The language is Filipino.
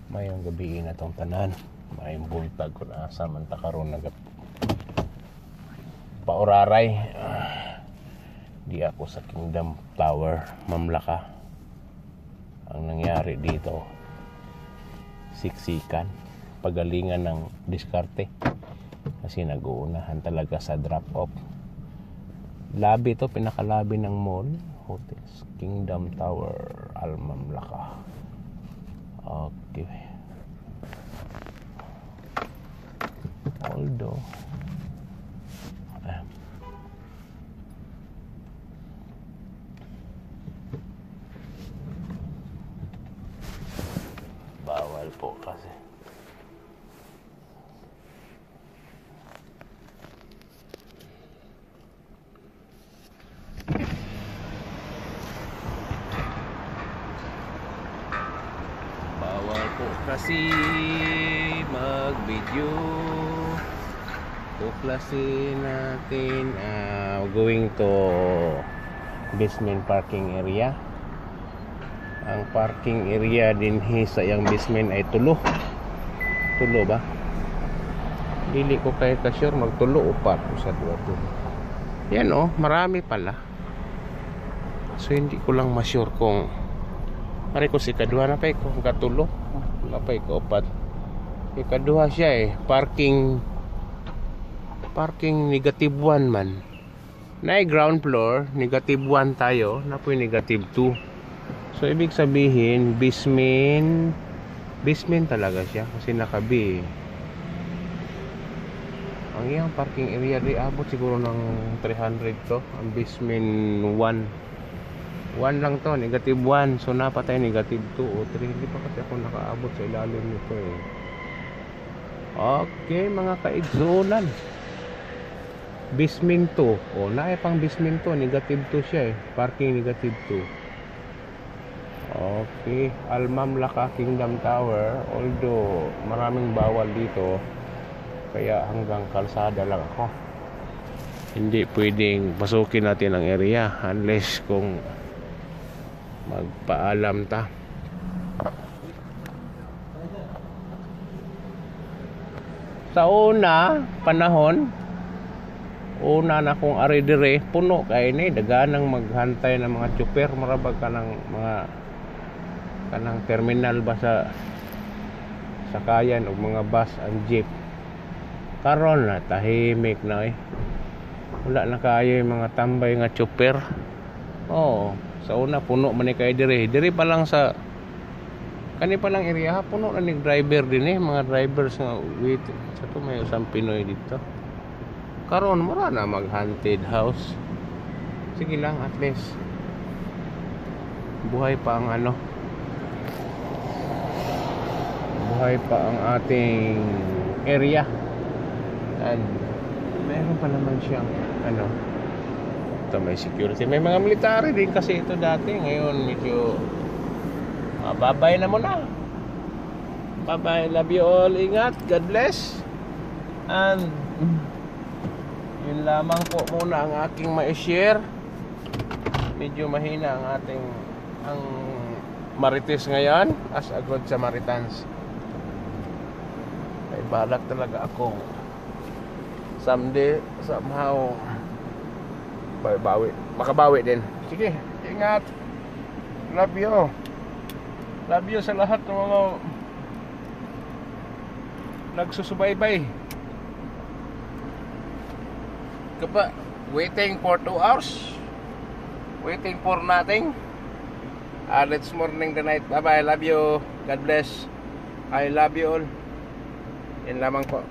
Mayong gabi na tong tanan, may bultag ko na asa man ta karon nag pauraray. Di ako sa Kingdom Tower, Mamlaka. Ang nangyari dito, siksikan, pagalingan ng diskarte kasi nag-uunahan talaga sa drop-off. Labi to, pinakalabi ng mall, hotels, Kingdom Tower, Mamlaka. Okay. Although bawal po kasi mag-video. Tuklasin natin going to basement parking area. Ang parking area din sa yang basement ay tulo ba? Dili ko kay ka-sure magtulo o pa sa duwa to. Yan marami pala. So hindi ko lang ma-sure kung pare ko si kaduha na pa ko katulo napay ko upat. Ikaduha siya parking negative 1 man. Na ground floor, negative 1 tayo, na po negative 2. So ibig sabihin, basement talaga siya kasi naka-B. Ang iyang parking area di abot siguro ng 300 to. Ang basement 1 lang to, negative 1. So napatay negative 2 o 3. Hindi pa kasi ako nakaabot sa ilalim nito Okay mga kaigsunan, basement 2 naay pang basement 2, negative 2 siya parking negative 2. Okay, Mamlaka Kingdom Tower. Although maraming bawal dito, kaya hanggang kalsada lang ako. Hindi pwedeng pasukin natin ang area unless kung magpaalam ta. Sa panahon na kung ari dire puno kay ni daganang maghantay ng mga chopper marabag kanang mga kanang terminal ba sa sakayan og mga bus and jeep. Karon na tahimik na wala na kayo yung mga tambay nga chopper. Sa puno man ni kay dire pa lang sa kani pa lang area puno na ning driver din mga drivers nga wait sa to may usang Pinoy dito. Karon mura na mag haunted house. Sige lang, at least buhay pa ang buhay pa ang ating area. And meron pa naman siyang ito may security, may mga military din kasi ito dati. Ngayon medyo babay na muna. Bye-bye, love you all, ingat, God bless. And yun lamang po muna ang aking ma-share. Medyo mahina ang Marites ngayon as a good Samaritans. May balak talaga akong someday somehow makabawi din. Sige, ingat, love you sa lahat ng mga nagsusubaybay. Kapa, waiting for 2 hours, waiting for nothing. Let's morning the night. Bye bye, love you, God bless, I love you all. Yan lamang po.